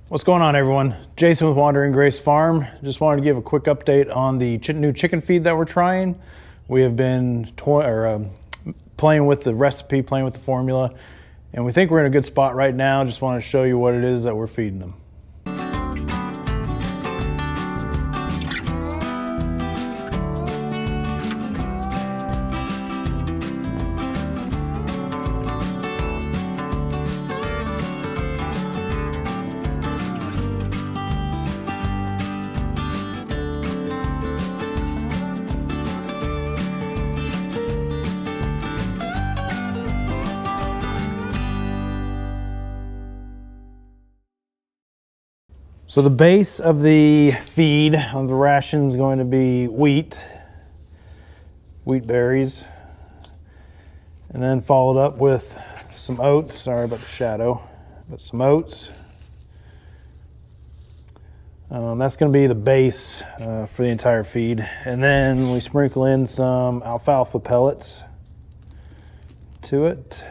What's going on, everyone? Jason with Wandering Grace Farm. Just wanted to give a quick update on the new chicken feed that we're trying. We have been playing with the recipe, playing with the formula, and we think we're in a good spot right now. Just want to show you what it is that we're feeding them. So the base of the feed of the ration is going to be wheat berries, and then followed up with some oats. Sorry about the shadow, but some oats. That's going to be the base for the entire feed. And then we sprinkle in some alfalfa pellets to it.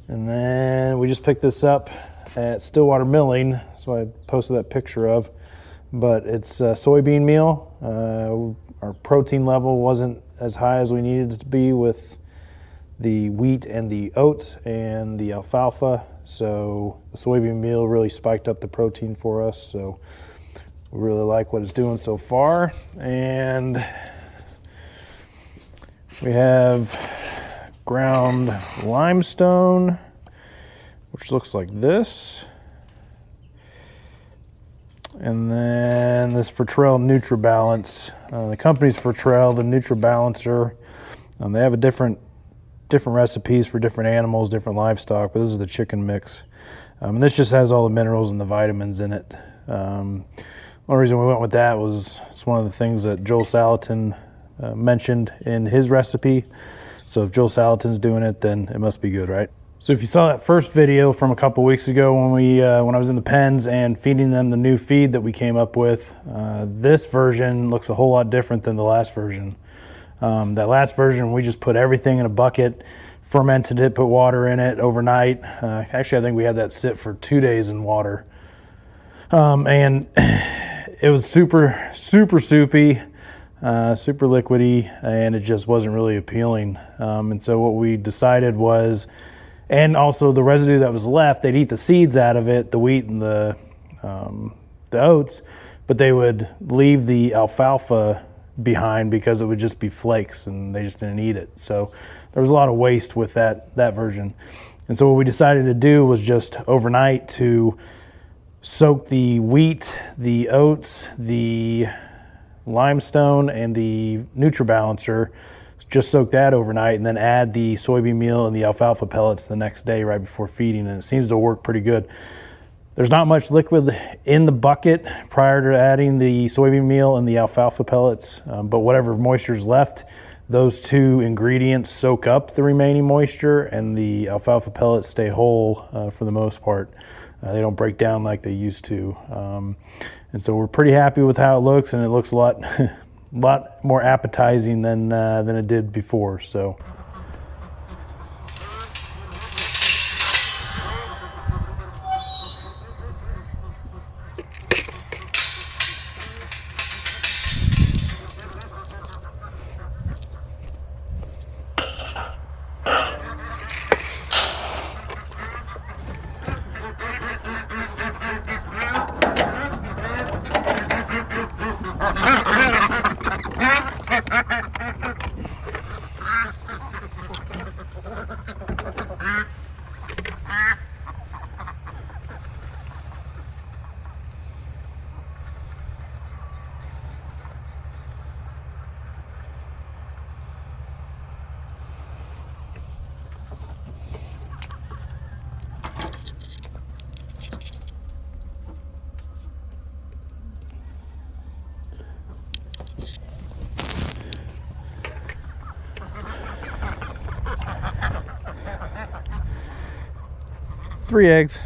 And then we just picked this up at Stillwater Milling. So I posted that picture of, but it's soybean meal. Our protein level wasn't as high as we needed it to be with the wheat and the oats and the alfalfa. So the soybean meal really spiked up the protein for us. So we really like what it's doing so far. And we have ground limestone, which looks like this. And then this Fertrell NutriBalance. The company's Fertrell, the NutriBalancer. They have a different recipes for different animals, different livestock, but this is the chicken mix. And this just has all the minerals and the vitamins in it. One reason we went with that was it's one of the things that Joel Salatin mentioned in his recipe. So if Joel Salatin's doing it, then it must be good, right? So if you saw that first video from a couple weeks ago when I was in the pens and feeding them the new feed that we came up with, this version looks a whole lot different than the last version. That last version, we just put everything in a bucket, fermented it, put water in it overnight. Actually, I think we had that sit for 2 days in water. And it was super, super soupy, super liquidy, and it just wasn't really appealing. And so what we decided was, and also the residue that was left, they'd eat the seeds out of it, the wheat and the oats, but they would leave the alfalfa behind because it would just be flakes and they just didn't eat it. So there was a lot of waste with that version. And so what we decided to do was just overnight to soak the wheat, the oats, the limestone, and the NutriBalancer, just soak that overnight, and then add the soybean meal and the alfalfa pellets the next day right before feeding, and it seems to work pretty good. There's not much liquid in the bucket prior to adding the soybean meal and the alfalfa pellets, but whatever moisture is left, those two ingredients soak up the remaining moisture, and the alfalfa pellets stay whole for the most part. They don't break down like they used to. And so we're pretty happy with how it looks, and it looks a lot more appetizing than it did before. So. Three eggs.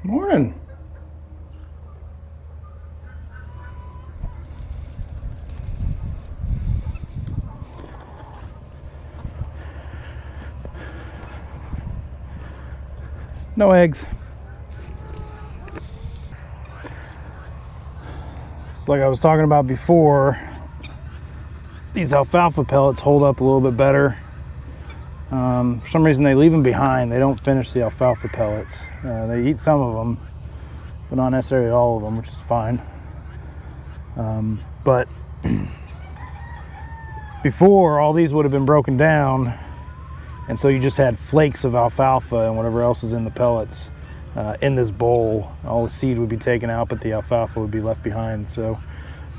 Morning. No eggs. It's like I was talking about before, these alfalfa pellets hold up a little bit better. For some reason they leave them behind. They don't finish the alfalfa pellets. They eat some of them, but not necessarily all of them, which is fine. But before, all these would have been broken down, and so you just had flakes of alfalfa and whatever else is in the pellets in this bowl. All the seed would be taken out, but the alfalfa would be left behind. So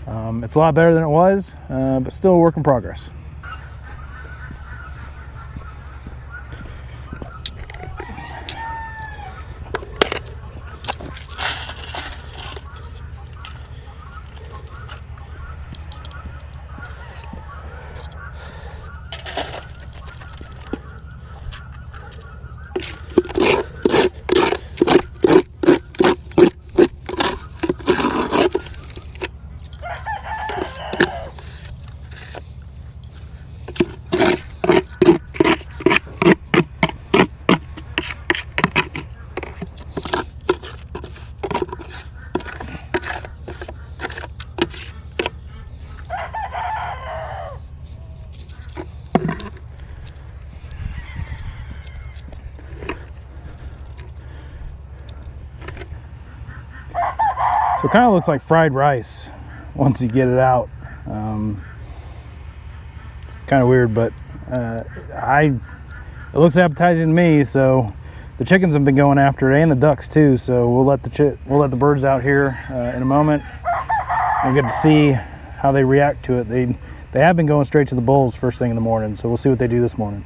it's a lot better than it was, but still a work in progress. So it kind of looks like fried rice once you get it out. It's kind of weird, but it looks appetizing to me. So the chickens have been going after it, and the ducks too. So we'll let the birds out here in a moment. We'll get to see how they react to it. They have been going straight to the bowls first thing in the morning. So we'll see what they do this morning.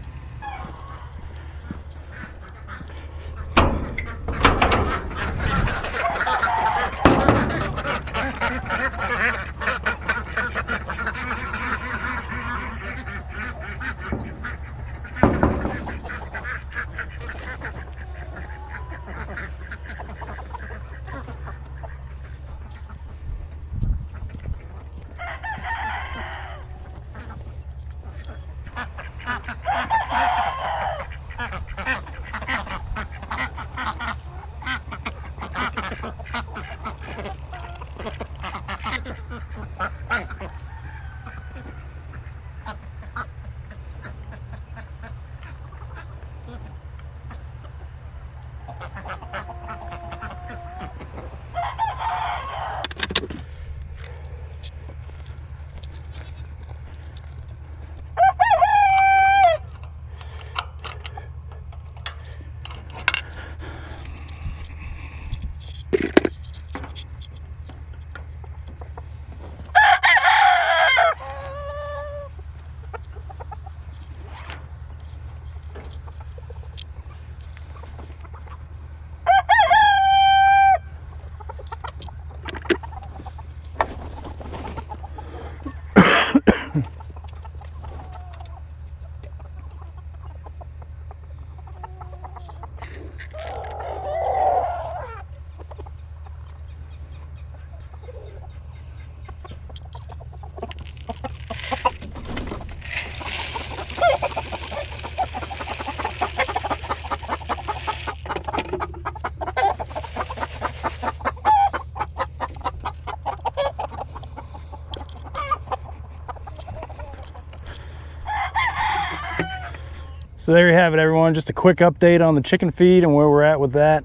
So there you have it, everyone. Just a quick update on the chicken feed and where we're at with that.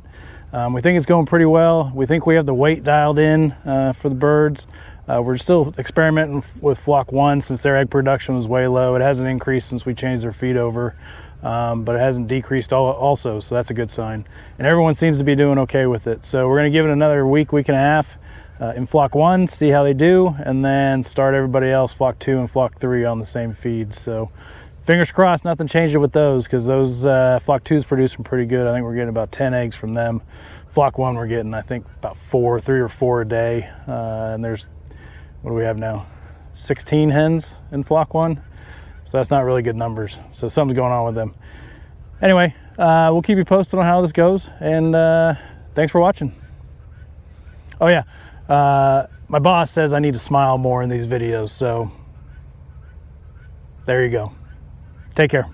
We think it's going pretty well. We think we have the weight dialed in for the birds. We're still experimenting with flock 1 since their egg production was way low. It hasn't increased since we changed their feed over, but it hasn't decreased also, so that's a good sign. And everyone seems to be doing okay with it. So we're gonna give it another week and a half in flock 1, see how they do, and then start everybody else, flock 2 and flock 3 on the same feed. So fingers crossed nothing changed with those, because those flock 2 is producing pretty good. I think we're getting about 10 eggs from them. Flock 1 we're getting, I think, about 3 or 4 a day. And there's, what do we have now? 16 hens in flock 1. So that's not really good numbers. So something's going on with them. Anyway, we'll keep you posted on how this goes. And thanks for watching. Oh yeah, my boss says I need to smile more in these videos, so there you go. Take care.